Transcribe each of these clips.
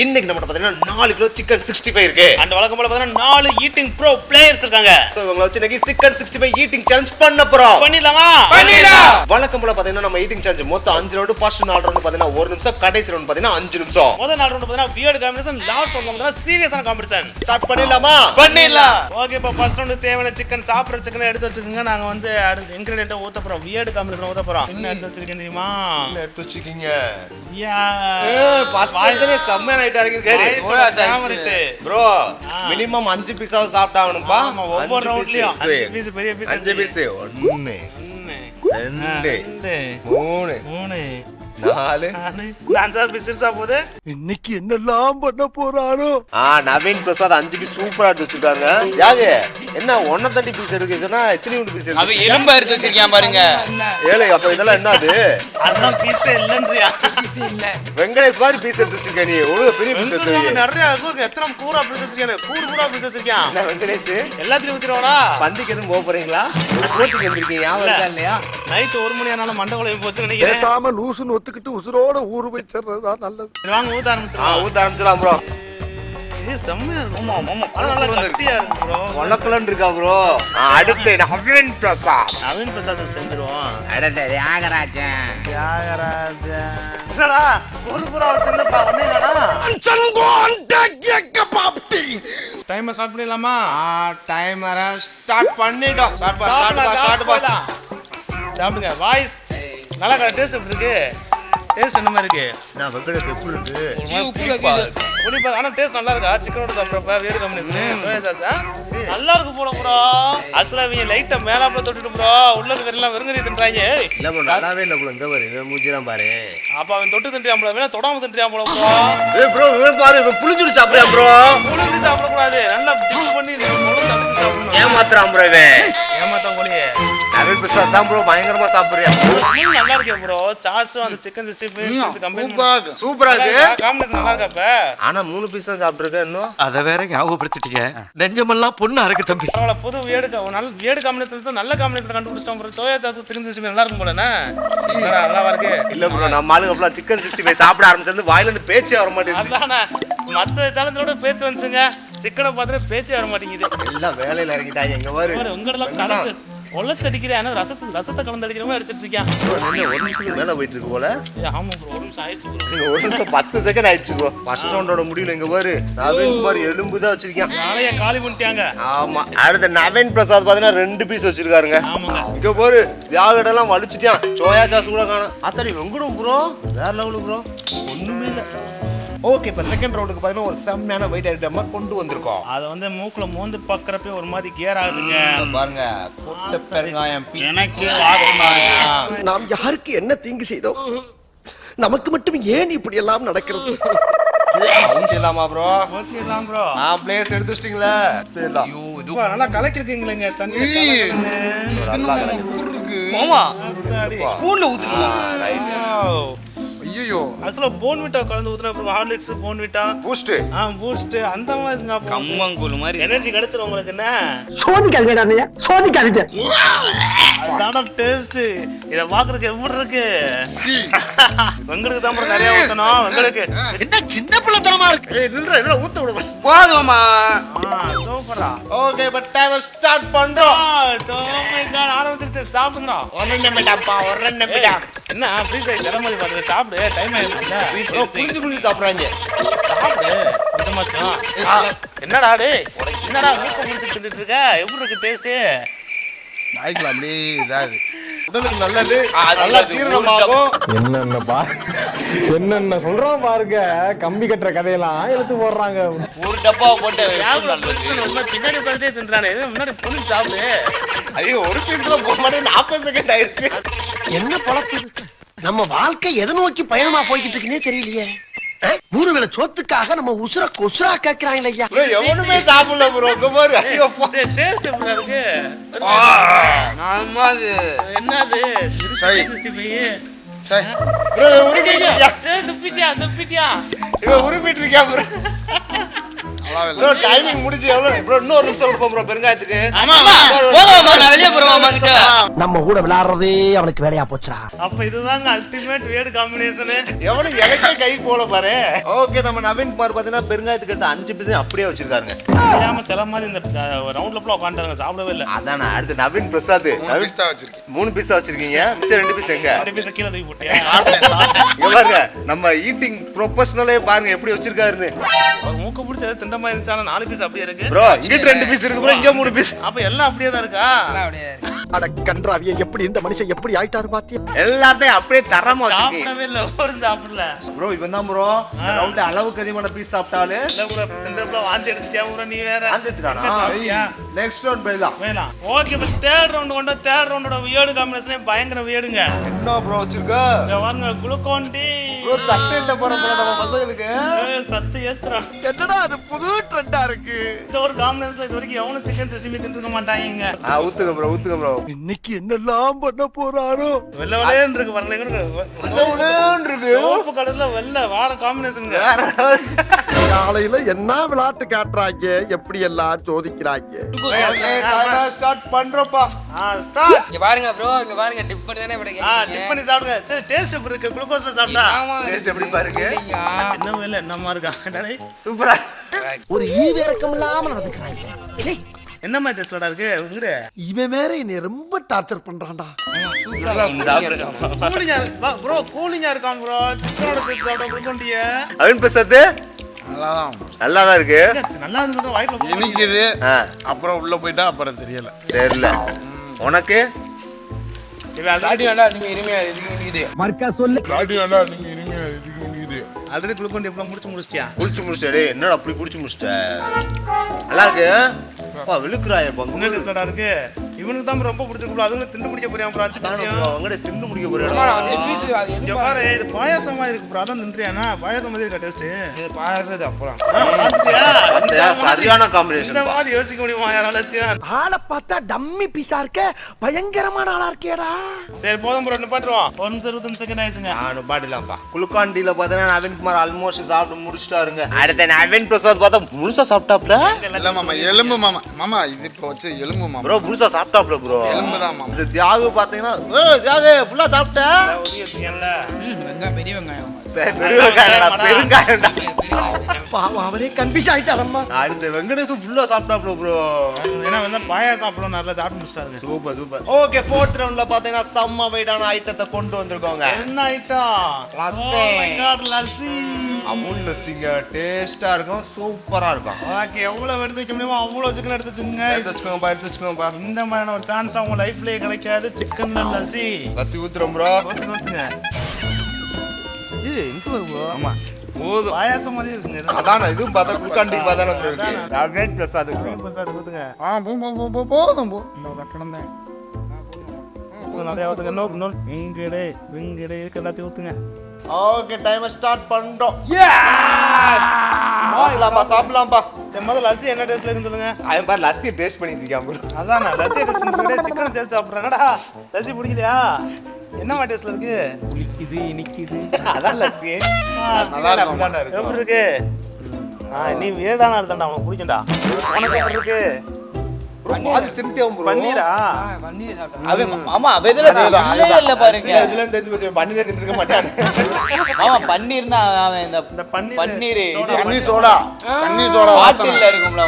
இன்னைக்கு நம்ம பாத்தீங்கன்னா 4 கிலோ சிக்கன் 65 இருக்கு. அந்த வழக்கம் போல பாத்தீங்கன்னா 4 ஈட்டிங் ப்ரோ பிளேயர்ஸ் இருக்காங்க. சோ இவங்கள வச்சு இன்னைக்கு சிக்கன் 65 ஈட்டிங் சேலஞ்ச் பண்ண போறோம். பண்ணிடலாமா? பண்ணிடலாம். வழக்கம் போல பாத்தீங்கன்னா நம்ம ஈட்டிங் சேலஞ்ச் மொத்தம் 5 ரவுண்ட். ஃபர்ஸ்ட் 4 ரவுண்ட் பாத்தீங்கன்னா 1 நிமிஷம், கடைசி ரவுண்ட் பாத்தீங்கன்னா 5 நிமிஷம். முதல் 4 ரவுண்ட் பாத்தீங்கன்னா வியர்ட் காம்பினேஷன், லாஸ்ட் ரவுண்ட் பாத்தீங்கன்னா சீரியஸான காம்படிஷன். ஸ்டார்ட் பண்ணிடலாமா? பண்ணிடலாம். ஓகே, இப்போ ஃபர்ஸ்ட் ரவுண்ட் தேவையான சிக்கன் சாப்பிடுற சிக்கனை எடுத்து வச்சுக்கோங்க. நாங்க வந்து இன்கிரிடியன்ட் ஊத்த போறோம். வியர்ட் காம்பினேஷன் ஊத்த போறோம். என்ன எடுத்து வச்சிருக்கீங்க தெரியுமா? என்ன எடுத்து வச்சிருக்கீங்க? யா ஃபர்ஸ்ட் வாய்ஸ்லயே செம்மையான ஐட்டா இருக்கு. சரி ப்ரோ, மினிமம் 5 பீஸாவது சாப்பிட்டாகணும்பா. ஒவ்வொரு ரவுண்ட்லயும் 5 பீஸ், பெரிய பீஸ் 5 பீஸ். 1 2 3 4 5 பீஸ் சாப்பிடுது. இன்னைக்கு என்னெல்லாம் பண்ண போறானோ. நவீன் பிரசாத் 5 பீஸ் சூப்பரா எடுத்து வச்சிருக்காங்க. யாரு என்ன 130 பீஸ் எடுக்குதுன்னா எத்தனை பீஸ் எடுக்கு? அவ எலும்பு எடுத்து வச்சிருக்கான் பாருங்க. ஏலே அப்ப இதெல்லாம் என்னது? அதான் பீஸ் இல்லன்றியா? பீஸ் இல்ல. வெங்கடேஷ் மாதிரி பீஸ் எடுத்து வச்சிருக்க நீ. ஒரு பெரிய பீஸ் எடுத்து. நிறைய இருக்கு. எத்தனை கூரா பீஸ் வச்சிருக்கானே? கூரா பீஸ் வச்சிருக்கான். என்ன வெங்கடேஷ் எல்லாத்தையும் ஊத்திரோடா? பந்திக்கு எதுவும் போக போறீங்களா? போட்டிக்கு வந்திருக்கீங்க. ஞாபகம் இருக்கா இல்லையா? நைட் 1 மணி ஆனாலும் மண்டை குழம்பு போச்சு நினைக்கிறேன். பேசாம லூசுன்னு ஒத்துக்கிட்டு உசுரோட ஊரு போய் சேர்றதுதான் நல்லது. வாங்க ஊத்த ஆரம்பிச்சிடலாம். ஊத்த ஆரம்பிச்சிடலாம் ப்ரோ. இது செம்மையா இருக்கு. நல்லா கட்டியா இருக்கு ப்ரோ. வழக்கலன்னு இருக்கா ப்ரோ. அடுத்து நவீன் பிரசாத். நவீன் பிரசாத் செஞ்சிருவோம். அடுத்து தியாகராஜன். தியாகராஜன் என்னடா ஒரு புறா வச்சிருந்து பாருங்கடா. டைம் ஸ்டார்ட் பண்ணிடலாமா? டைமர ஸ்டார்ட் பண்ணிட்டோம். ஸ்டார்ட் பா. சாப்பிடுங்க. வாய்ஸ் நல்லா டேஸ்ட் எப்படி இருக்கு? டேஸ்ட் என்ன மாதிரி இருக்கு? நான் வெங்கடேஷ் எப்படி இருக்கு? புளிப்பா. ஆனா டேஸ்ட் நல்லா இருக்கா? சிக்கனோட சாப்பிட்றப்ப வேறு காம்பினேஷன் சோயா சாஸா நல்லா இருக்கு போல ப்ரோ. ஆக்சுவலா இவங்க லைட்டா மேலாப்ல தொட்டுட்டு ப்ரோ உள்ளது எல்லாம் வெறுங்கறி தின்றாங்க. இல்ல ப்ரோ, நல்லாவே இல்ல ப்ரோ. இங்க பாரு, இவன் மூஞ்சிலாம் பாரு. அப்ப அவன் தொட்டு தின்றான் போல, வேணா தொடாம தின்றான் போல ப்ரோ. ஏய் ப்ரோ, இவன் பாரு, இவன் புளிஞ்சுட்டு சாப்பிடுறான் ப்ரோ. புளிஞ்சு சாப்பிட கூடாது. நல்லா டிப் பண்ணி முழு தடுத்து சாப்பிடணும். ஏமாத்துறான் ப்ரோ இவன். ஏமாத்தான் போலயே. நவீன் பிரசாத் தான் ப்ரோ பயங்கரமா சாப்பிடுறான். நல்லா இருக்கு ப்ரோ. சாஸும் அந்த சிக்கன் 65 கம்பைன் சூப்பரா இருக்கு. காம்பினேஷன் நல்லா இருக்கா? அப்ப ஆனா 3 பீஸ் தான் சாப்பிட்டுருக்கேன் இன்னும். அத வேற ஞாபகப்படுத்திட்டீங்க. நெஞ்சமெல்லாம் பொண்ணா இருக்கு தம்பி. பரவாயில்ல, புது நல்ல வியர்டு காம்பினேஷன், நல்ல காம்பினேஷன் கண்டுபிடிச்சிட்டோம் ப்ரோ. சோயா சாஸ் சிக்கன் 65 நல்லா இருக்கும் போலண்ணா. நல்லா இருக்கு. இல்ல ப்ரோ, நம்ம ஆளுங்க அப்புறம் சிக்கன் 65 சாப்பிட ஆரம்பிச்சது வாயில இருந்து பேச்சே வர மாட்டேங்குது. அதானே மத்த சேனலோட பேச்சு வந்துச்சுங்க. சிக்கனை பார்த்துட்டு பேச்சே வர மாட்டேங்குது. எல்லாம் வேலையில இறங்கிட்டாங்க. எங்க பாரு, உங்களெல்லாம் கலந்து ஒல்லச்சடிக்கிறேன். ஆனா ரசத்தை கலந்து அடிக்கிற மாதிரி அடிச்சிட்டு இருக்கேன். ஒரு நிமிஷத்துக்கு மேல போயிட்டு இருக்கு போல. ஆமா ப்ரோ, ஒரு நிமிஷம் ஆயிடுச்சு ப்ரோ. நீங்க ஒரு நிமிஷம் 10 செகண்ட் ஆயிடுச்சு ப்ரோ. ஃபர்ஸ்ட் ரவுண்டோட முடியல. எங்க பாரு, நவீன் பாரு எலும்பு தான் வச்சிருக்கான். நாளைய காலி பண்ணிட்டாங்க. ஆமா. அடுத்து நவீன் பிரசாத் பாத்தீங்கன்னா 2 பீஸ் வச்சிருக்காருங்க. ஆமாங்க. இங்க பாரு, தியாகடெல்லாம் வலிச்சுட்டான். சோயா சாஸ் கூட காணும். அத்தடி வெங்கடும் ப்ரோ, வேற லெவலு ப்ரோ. ஒண்ணுமே இல்ல. ஓகே, இப்போ செகண்ட் ரவுண்டுக்கு பாத்தீங்கன்னா ஒரு செம்மையான வெயிட் ஐட்டம் கொண்டு வந்திருக்கோம். அதை வந்து மூக்குல மோந்து பக்கறப்ப ஒரு மாதிரி கியர் ஆகுதுங்க. பாருங்க, கொட்டை பெருங்காயம். எனக்கு நாம் யாருக்கு என்ன தீங்கு செய்தோம்? நமக்கு மட்டும் ஏன் இப்படி எல்லாம் நடக்கிறது? இல்லாமா ப்ரோ? ஓகே தான் ப்ரோ. பிளேஸ் எடுத்து வச்சிட்டீங்களா? நல்லா கலக்கிருக்கீங்களேங்க தண்ணி. நல்லா மாமா அடி. ஸ்பூன்ல ஊத்துங்க. ஐயோ, அதுல போன்விட்டா கலந்து ஊத்துனா அப்புறம் ஹார்லிக்ஸ், போன்விட்டா, பூஸ்ட், பூஸ்ட் அந்த மாதிரிங்க. கம்மங்கூழ் மாதிரி எனர்ஜி கிடைச்சிரும் உங்களுக்கு. என்ன சோதிக்காதீங்க, சோதிக்காதீங்க. அதான டேஸ்ட். இத பாக்குறதுக்கு எப்படி இருக்கு? வெங்களுக்கு தான் ப்ரோ நிறைய ஊத்தணும். வெங்களுக்கு என்ன சின்ன பிள்ளைத்தனமா இருக்கு. ஏய் நில்ற, என்ன ஊத்த விடுங்க. போதுமா? சூப்பரா. ஓகே, பட் டைம் ஸ்டார்ட் பண்றோம். ஆரம்பிச்சிருச்சு. சாப்பிடுங்கடா. ஒரு நிமிடம். என்ன ப்ளீஸ் தலைமுறை பார்த்து சாப்பிடு. டைம் ஆயிடுச்சு. குளிச்சு சாப்பிடுறாங்க. சாப்பிடு கொஞ்சமாச்சும். என்னடா டேய், என்னடா மூக்க முடிச்சு தின்னுட்டு இருக்க? எப்படி இருக்கு டேஸ்ட்? நாய்க்கலாம் அப்படியே இதாது. உடலுக்கு நல்லது, நல்லா ஜீரணமாகும். என்னென்ன சொல்றோம் பாருங்க. கம்பி கட்டுற கதையெல்லாம் எடுத்து போடுறாங்க. ஒரு டப்பா போட்டு பின்னாடி பார்த்துட்டே தின்றானே. முன்னாடி பொண்ணு சாப்பிடு. ஐயோ, ஒரு பீஸ் கூட போக மாட்டேன். 40 செகண்ட் ஆயிடுச்சு. என்ன பழப்பு? நம்ம வாழ்க்கை எதை நோக்கி பயணமா போய்கிட்டு இருக்குன்னே தெரியலையே. 3 வேளை சோத்துக்காக நம்ம உசுர கொசுரா கேக்குறாங்க ஐயா. ப்ரோ, எவனுமே சாப்பிடல ப்ரோ. இங்க பாரு. ஐயோ, டேஸ்ட் எப்படி இருக்கு? என்னது? சரி. 65. சரி ப்ரோ, உருமிட்டியா? துப்பிட்டியா? இவன் உருமிட்டு இருக்கியா ப்ரோ? ப்ரோ டைமிங் முடிஞ்சு எவ்வளவு ப்ரோ இன்னும் ஒரு நிமிஷம் கொடுப்போம் ப்ரோ பெருங்காயத்துக்கு போமா நான் வெளியே போறேன் கிட்ட. நம்ம கூட விளையாடுறதே அவனுக்கு வேலையா போச்சுடா. அப்ப இதுதாங்க அல்டிமேட் வேர்டு காம்பினேஷன். எவ்வளவு எனக்கே கை போல பாரு. ஓகே நம்ம நவீன் குமார் பாத்தீங்கன்னா பெருங்காயத்துக்கு எடுத்து 5 பீஸ் அப்படியே வச்சிருக்காருங்க. தெரியாம சில மாதிரி இந்த ரவுண்ட்ல போல உட்காந்துட்டாங்க, சாப்பிடவே இல்ல. அதானே அடுத்து நவீன் பிரசாத் 3 பீஸ் வச்சிருக்கீங்க, மிச்சம் 2 பீஸ் எங்க? 2 பீஸ் கீழே தூக்கி போட்டியா? இங்க பாருங்க நம்ம ஈட்டிங் ப்ரொபஷனலே பாருங்க எப்படி வச்சிருக்காருன்னு. ஒரு மூக்க பிடிச்ச திண்ட மாதிரி இருந்துச்சாலும் 4 பீஸ் அப்படியே இருக்கு. ப்ரோ இங்க 2 பீஸ் இருக்கு ப்ரோ, இங்க 3 பீஸ். அப்ப எல்லாம் அப்படியே தான் இருக்கா? அட கன்றாவிய எப்படி இந்த மனுஷன் எப்படி ஆயிட்டாரு பாத்தியா? எல்லாத்தையும் அப்படியே தரமா வச்சிருக்கீங்க. சாப்பிடவே இல்ல, ஒரு சாப்பிடல. ப்ரோ இவன் தான் ப்ரோ ரவுண்ட்ல அளவுக்கு அதிகமான பீஸ் சாப்பிட்டாலே இல்ல ப்ரோ இந்த ப்ரோ வாந்தி எடுத்துச்சா ப்ரோ நீ வேற. வந்துட்டானா? நெக்ஸ்ட் ரவுண்ட் போயிடலாம். வேலாம். ஓகே இப்ப தேர்ட் ரவுண்ட் கொண்ட தேர்ட் ரவுண்டோட வியர்டு காம்பினேஷனே பயங்கர வியர்டுங்க. என்ன ப்ரோ வச்சிருக்க? இங்க வாங்க குளுக்கோண்டி. ப்ரோ சட்டை இல்ல போற ப்ரோ நம்ம பசங்களுக்கு. சத்து ஏத்துறான். என்னடா அது புது ட்ரெண்டா இருக்கு. இந்த ஒரு காம்பினேஷன்ல இது வரைக்கும் எவனும் சிக்கன் சசிமி தின்னுக்க மாட்டாங்க. ஊத்துங்க ப்ரோ ஊத்துங்க ப்ரோ. இன்னைக்கு என்னெல்லாம் பண்ண போறாரோ. வெள்ள வெள்ளேன்னு இருக்கு பாருங்க. இருக்கு சோப்பு கடல்ல வெள்ள வார காம்பினேஷனுங்க. காலையில என்ன விளையாட்டு காட்டுறாங்க, எப்படி எல்லாம் சோதிக்கிறாங்க. ஸ்டார்ட் பண்றோம்ப்பா. ஸ்டார்ட். இங்க பாருங்க ப்ரோ, இங்க பாருங்க டிப் பண்ணி தானே இப்படி டிப் பண்ணி சாப்பிடுங்க. சரி டேஸ்ட் எப்படி இருக்கு? குளுக்கோஸ்ல சாப்பிட்டா டேஸ்ட் எப்படி பாருங்க? என்ன வேலை என்னமா இருக்கா? டேய் சூப்பரா. ஒரு ஈவிரக்கம் இல்லாம நடந்துக்கிறாங்க. என்ன மாதிரி டேஸ்ட்லடா இருக்கு உங்கட? இவன் வேற என்னை ரொம்ப டார்ச்சர் பண்றான்டா. கூலிங்கா இருக்கு ப்ரோ, கூலிங்கா இருக்கான் ப்ரோ. சிக்கனோட சேர்த்து சாப்பிட்டா குளுக்கோண்டிய. அவன் பேசுறது நல்லாதான் இருக்கு. நல்லா இருந்து வாய்க்குள்ள இனிக்குது. அப்புறம் உள்ள போயிட்டா அப்புறம் தெரியல. தெரியல உனக்கு. தாடி வேண்டாம், நீங்க இனிமையா இதுக்கு முடியுது. மர்க்கா சொல்லு. தாடி வேண்டாம், நீங்க இனிமையா இதுக்கு முடியுது. ஆல்ரெடி குளுக்கோண்டி எப்பலாம் முடிச்சியா? குடிச்சு டேய் என்னடா அப்படி குடிச்சு முடிச்சிட்ட? நல்லா இருக்கு. அப்பா விழுக்குறாயே என்ன பங்கு. டேஸ்ட்லடா இருக்கு? இவனுக்கு தான் ரொம்ப பிடிச்சிருக்கு. அதுவும் திண்டு குடிக்க போறியா ப்ரோ? அச்சு அவங்கட ஸ்டிம் முடிக்க ஆமா, போறடா. அந்த பீஸ் அது இங்க என்ன பாரு, இது பாயாசம் மாதிரி இருக்கு ப்ரோ. அதான் தின்றியானா? பாயாசம் மாதிரி இருக்கா டேஸ்ட்? இது பாக்குறது அப்புறம். சரியான இந்த காம்பினேஷன். மாதிரி யோசிக்க முடியுமா யாராலும்? ஆளை பார்த்தா டம்மி பீஸா இருக்க, பயங்கரமான ஆளா இருக்கேடா. சரி போதும் ப்ரோ, நிப்பாட்டுறோம். 1 நிமிஷம் 25 செகண்ட் ஆயிடுச்சுங்க. நானும் பாடிலாம்ப்பா. குளுக்காண்டில பார்த்தா நவீன் குமார் ஆல்மோஸ்ட் சாப்பிட்டு முடிச்சிட்டாருங்க. அடுத்த நவீன் பிரசாத் பார்த்தா முழுசா சாப்பிட்டாப்ல. இல்ல மாமா, எலும்பு மாமா. மாமா இது இப்போ வச்சு எலும்பு மாமா. ப்ரோ முழுசா சாப்பிட்டாப்ல ப்ரோ. எலும்பு தான் மாமா. இது தியாகு பாத்தீங்கன்னா தியாகு ஃபுல்லா சாப்பிட்ட. ஒதுக்கி வச்சிருக்கேன்ல. வெங்காயம், பெரிய வெங்காயம். பெருங்காயம்டா பெருங்காயம்டா. பாவம் அவரே கன்ஃபியூஸ் ஆயிட்டாரம்மா. அடுத்த வெங்கடேஷ் ஃபுல்லா சாப்பிட்டாப்ல ப்ரோ. ஏன்னா வந்து பாயாசம் சாப்பிடணும், நல்லா சாப்பிட்டு முடிச்சிட்டாருங்க. Super super. ஓகே ஃபோர்த் ரவுண்ட்ல பாத்தீங்கன்னா செம்ம வெயிட்டான ஐட்டத்தை கொண்டு வந்திருக்கோங்க. என்ன ஐட்டம்? Lassi. Oh my God, lassi. Amul லஸ்ஸிங்க டேஸ்டா இருக்கும், சூப்பரா இருக்கும். ஓகே எவ்வளவு எடுத்து வைக்க முடியுமோ அவ்வளவு சிக்கன் எடுத்து வச்சுக்கோங்க. எடுத்து வச்சுக்கோங்கப்பா எடுத்து வச்சுக்கோங்கப்பா. இந்த மாதிரியான ஒரு சான்ஸ் உங்க லைஃப்லயே கிடைக்காது. சிக்கன்ல லஸ்ஸி லஸ்ஸி ஊத்துறோம் ப்ரோ. ஊத்துங்க. இது இங்க வருவோ. ஆமா போதும். பாயாசம் மாதிரி இருக்குங்க இது. அதான இதுவும் பார்த்தா குளுக்காண்டி பார்த்தானே ப்ரோ இருக்கு. நவீன் பிரசாத் ப்ரோ. சார் ஊத்துங்க. போதும் போ. இன்னொரு கட்டணம் தான். நிறைய ஊத்துங்க. இன்னொரு விங்கடே விங்கடே இருக்கு, எல்லாத்தையும் ஊத்துங்க. ஓகே டைம் ஸ்டார்ட் பண்றோம். சாப்பிடலாம்ப்பா. சரி முதல்ல லஸ்ஸி என்ன டேஸ்ட்ல இருக்குன்னு சொல்லுங்க. அவன் பாரு லஸ்ஸி டேஸ்ட் பண்ணிட்டு இருக்கான் ப்ரோ. அதான் லஸ்ஸி டேஸ்ட் பண்ணிட்டு சிக்கன் சேர்த்து சாப்பிட்றாங்கடா. லஸ்ஸி பிடிக்கலையா? என்னமா டேஸ்ட்ல இருக்கு? புளிக்குது, இனிக்குது. அதான் லஸ்ஸி. நல்லா இருக்கும். நல்லா இருக்கு. எப்படி இருக்கு? நீ வேடான அர்த்தம்டா, உனக்கு பிடிக்கும்டா. உனக்கு எப்படி இருக்கு? பாதி தின்ட்டேன் ப்ரோ. பன்னீரா? பன்னீர் சாப்பிட்டா. அவன் மாமா அவ இதுல இல்ல இல்ல பாருங்க. இதெல்லாம் தெரிஞ்சு போச்சு. பன்னீரே தின்னுக்க மாட்டான். மாமா பன்னீர்னா அவன் இந்த இந்த பன்னீர் பன்னீர் தண்ணி சோடா. தண்ணி சோடா வாசனை. பாட்டில்ல இருக்கும்ல.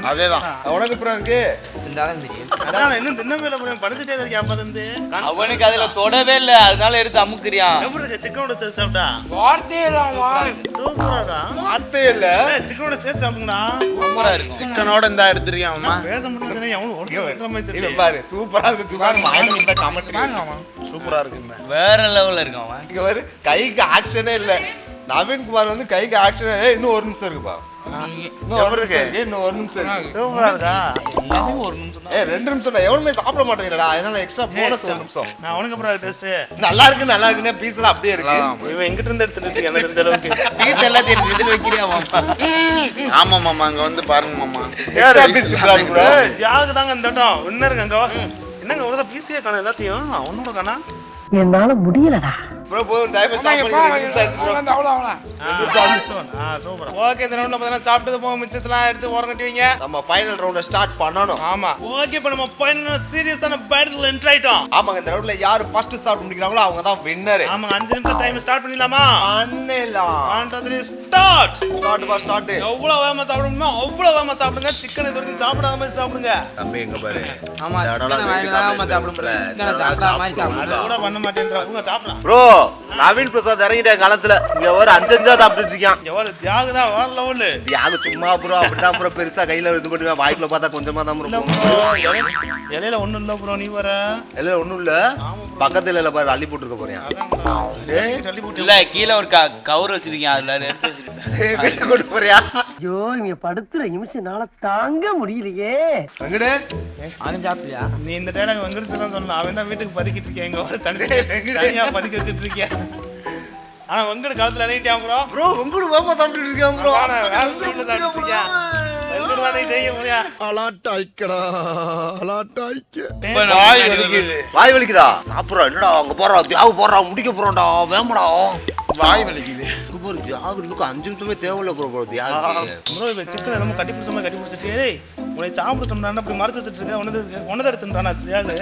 அதேதான். உனக்கு ப்ரோ இருக்கு. இருந்தாலும் தெரியும். அதான் இன்னும் தின்னவே இல்லை ப்ரோ. படிச்சுட்டே இருக்கேன் அப்ப இருந்து. அவனுக்கு அதுல தொடவே இல்ல, அதனால எடுத்து அமுக்குறியான். எப்படி இருக்கு சிக்கனோட சேர்த்து சாப்பிட்டா? வார்த்தையே இல்லாமா? சூப்பராடா. வார்த்தை இல்ல. சிக்கனோட சேர்த்து சாப்பிடுங்கடா. சூப்பரா இருக்கு. சிக்கனோட இந்த எடுத்துருக்கேன் மாமா. பேச முடியல எவனும் ஓடுற மாதிரி இவன் தெரியல. பாரு சூப்பரா இருக்கு. சூப்பரா வாயில விட்ட கமெண்ட். சூப்பரா இருக்குங்க. வேற லெவல்ல இருக்கான் அவன். இங்க பாரு கைக்கு ஆக்ஷனே இல்ல. நவீன் குமார் வந்து கைக்கு ஆக்ஷன். இன்னும் ஒரு நிமிஷம் இருக்குப்பா. இன்னும் ஒரு நிமிஷம் இருக்கு. இன்னும் ஒரு நிமிஷம் இருக்கு. சூப்பரா இருக்கா? எல்லாரும் ஒரு நிமிஷம் தான். 2 நிமிஷம் தான். எவனுமே சாப்பிட மாட்டேங்கிறடா. அதனால எக்ஸ்ட்ரா போனஸ் 1 நிமிஷம். நான் உனக்கு அப்புறம் டேஸ்ட் நல்லா இருக்கு பீஸ் எல்லாம் அப்படியே இருக்கு. இவன் எங்கிட்ட இருந்து எடுத்துட்டு எனக்கு தெரிஞ்ச அளவுக்கு. பீஸ் எல்லாத்தையும் எடுத்து வைக்கிறியா மாமா? ஆமா மாமா, அங்க வந்து பாருங்க மாமா. எக்ஸ்ட்ரா பீஸ் குடுறாங்க ப்ரோ. யாருக்கு தாங்க இந்த இடம் வின்னருங்க அங்க. என்னங்க ஒரு பீஸே காணோம் எல்லாத்தையும். ஒன்னோட காணா. என்னால முடியலடா. ப்ரோ போதும் டைம் ஸ்டாப் பண்ணி ப்ரோ சூப்பர். ஓகே, இந்த ரவுண்ட்ல பார்த்தீங்கன்னா சாப்பிட்டது போக மிச்சத்தெல்லாம் எடுத்து ஓரங்கட்டி வைங்க. நம்ம ஃபைனல் ரவுண்ட ஸ்டார்ட் பண்ணனும். ஆமா. ஓகே, இப்போ நம்ம ஃபைனல் சீரியஸான பேட்டில் என்டர் ஆயிட்டோம். ஆமாங்க, இந்த ரவுண்ட்ல யார் ஃபர்ஸ்ட் சாப்பிட்டு முடிக்கறாங்களோ அவங்க தான் வின்னர். ஆமா, 5 நிமிஷம் டைம் ஸ்டார்ட் பண்ணிடலாமா? பண்ணலாம். 1 2 3 ஸ்டார்ட். ஸ்டார்ட். எவ்வளவு வேகமா சாப்பிடணுமோ அவ்வளவு வேகமா சாப்பிடுங்க. சிக்கன் இது வரைக்கும் சாப்பிடாம சாப்பிடுங்க. தம்பி எங்க பாரு. ஆமா, இந்த இடம்லாம் சிக்கனை வீட்டுக்கு வேகமா சாப்பிட சாப்பிடுறேன். இந்த சிக்கனை இடம்லாம் சாப்பிடாம மாதிரி சாப்பிட அது கூட பண்ண மாட்டேன்றாங்க. சாப்பிடலாம். ப்ரோ நவீன் பிரசாத் இறங்கிட்டேன் களத்துல. இங்க ஒரு 5 சாப்பிட்டுட்டு இருக்கான். எவ்வளவு தியாகு தான் வேற லெவல். தியாகு சும்மா ப்ரோ அப்படிதான் ப்ரோ பெருசா கையில இது பண்ணுவேன். வாய்க்குள்ள பார்த்தா கொஞ்சமா தான் ப்ரோ. இலையில ஒண்ணும் இல்ல ப்ரோ, நீ வர இல்ல ஒண்ணும் இல்ல. பக்கத்துல இல்ல பாரு அள்ளி போட்டுருக்க போறேன். தள்ளி போட்டு இல்ல கீழ ஒரு கவர் வச்சிருக்கீங்க, அதுல எடுத்து வச்சிருக்கேன். வீட்டுக்கு கொண்டு போறியா? ஐயோ இங்க படுத்துற நிமிஷம்னால தாங்க முடியலையே. எங்கடே அவன் சாப்பிடலையா? நீ இந்த டைலாக் வெங்கடத்துல தான் சொல்லணும். அவன் தான் வீட்டுக்கு பதுக்கிட்டு இருக்கேன். இங்க வர தனியா பதுக்கி வச்சிட்டு இருக்கேன். ஆனா வெங்கட காலத்துல இறங்கிட்டான் ப்ரோ. ப்ரோ உங்களோட வேமா சாப்பிட்டுட்டு இருக்கேன் ப்ரோ. வாய் வலிக்குதா? சாப்பிடுறா என்னடா அங்க போறா தியாகு போறா முடிக்க போறோம்டா வேமடா. வாய் வலிக்குது. ப்ரோ தியாகு இன்னும் 5 நிமிஷமே தேவையில்ல ப்ரோ தியாகு. ப்ரோ இப்ப சிக்கன் நம்ம கட்டி பிடிச்ச மாதிரி கட்டி பிடிச்சிட்டு ஏய் உன்னை சாப்பிட சொன்னா அப்படி மறைச்சு வச்சிட்டு இருக்க. உனது எடுத்துட்டானா தியாகு?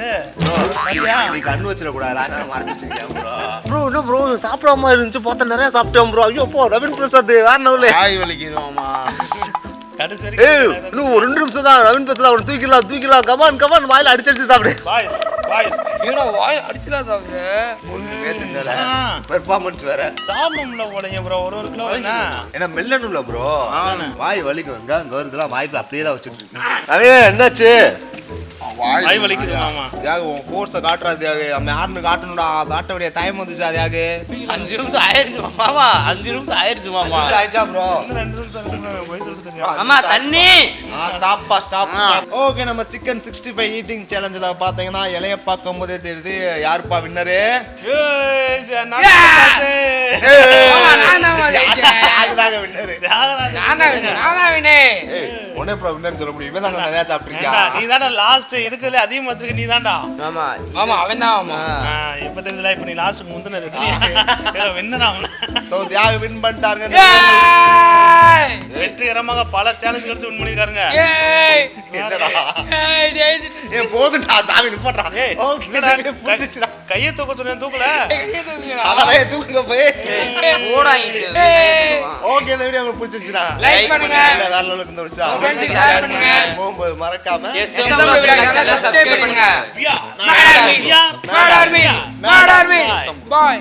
நீ கண்ணு வச்சிட கூடாது. நான் மறைச்சு வச்சிருக்கேன் ப்ரோ. ப்ரோ என்ன ப்ரோ சாப்பிடாம இருந்துச்சு பார்த்தா நிறைய சாப்பிட்டேன் ப்ரோ. ஐயோ போ ரவீன் பிரசாத் வேற நவுல. வாய் வலிக்குது மாமா. கடைசி ஏய் இன்னும் ஒரு 2 நிமிஷம் தான். ரவீன் பிரசாத் அவனை தூக்கிடலாம். கமான் வாயில அடிச்சு சாப்பிடு. பாய்ஸ் ஏடா வாய் அடிச்சலாம் சாப்பிடு. ஒண்ணுமே தின்னல. பெர்ஃபார்மன்ஸ் வேற. சாப்பிடும்ல போடுங்க ப்ரோ. ஒரு கிலோ என்ன என்ன மெல்லணும்ல ப்ரோ. வாய் வலிக்கும். இங்க வருதுலாம் வாய்க்குள்ள அப்படியே தான் வச்சிட்டு இருக்கேன். அவே என்னாச்சு? வாய் வலிக்குது மாமா. தியாகு உன் ஃபோர்ஸை காட்டுறா தியாகு. நம்ம யாருன்னு காட்டணும்டா. காட்ட வேண்டிய டைம் வந்துச்சா தியாகு? 5 நிமிஷம் ஆயிருச்சு மாமா. 5 நிமிஷம் ஆயிருச்சு மாமா. ஆயிச்சா ப்ரோ? இன்னும் 2 நிமிஷம் இருக்கு. போய் சொல்லிட்டு தெரியும். மாமா தண்ணி. ஸ்டாப். ஓகே நம்ம சிக்கன் 65 ஈட்டிங் சேலஞ்சில் பார்த்தீங்கன்னா இலைய பார்க்கும் போதே தெரியுது யாருப்பா வின்னரு. ஏய் இது நான் அதுதாங்க வின்னரு. ஒன்னே ப்ரோ வின்னர் சொல்ல முடியும். இவன் தான் நிறைய சாப்பிட்டுருக்கியா? நீ தான்டா லாஸ்ட் இருக்குதுல அதிகமா வச்சிருக்க நீ தான்டா. மாமா ஆமா அவன் தான். ஆமா இப்ப தெரியுதுல இப்ப நீ லாஸ்ட் முந்தினது வின்னரா அவன். சோ தியாகு வின் பண்ணிட்டாருங்க. வெற்றிகரமாக பல சேலஞ்ச் கழிச்சு வின் பண்ணிருக்காருங்க. என்னடா ஏய் போதுடா சாமி நிப்பறடா. ஏய் ஓகே புடிச்சிச்சுடா. கையை தூக்க சொன்னேன் தூக்கல. அதே தூக்குங்க போய். ஓடாயிட்டு. ஓகே இந்த வீடியோ உங்களுக்கு பிடிச்சிருச்சுடா லைக் பண்ணுங்க. வேற லெவலுக்கு இந்த வச்சா ஃப்ரெண்ட்ஸ் ஷேர் பண்ணுங்க. போகும்போது மறக்காம சப்ஸ்கிரைப் பண்ணுங்க. Mad Army. Bye.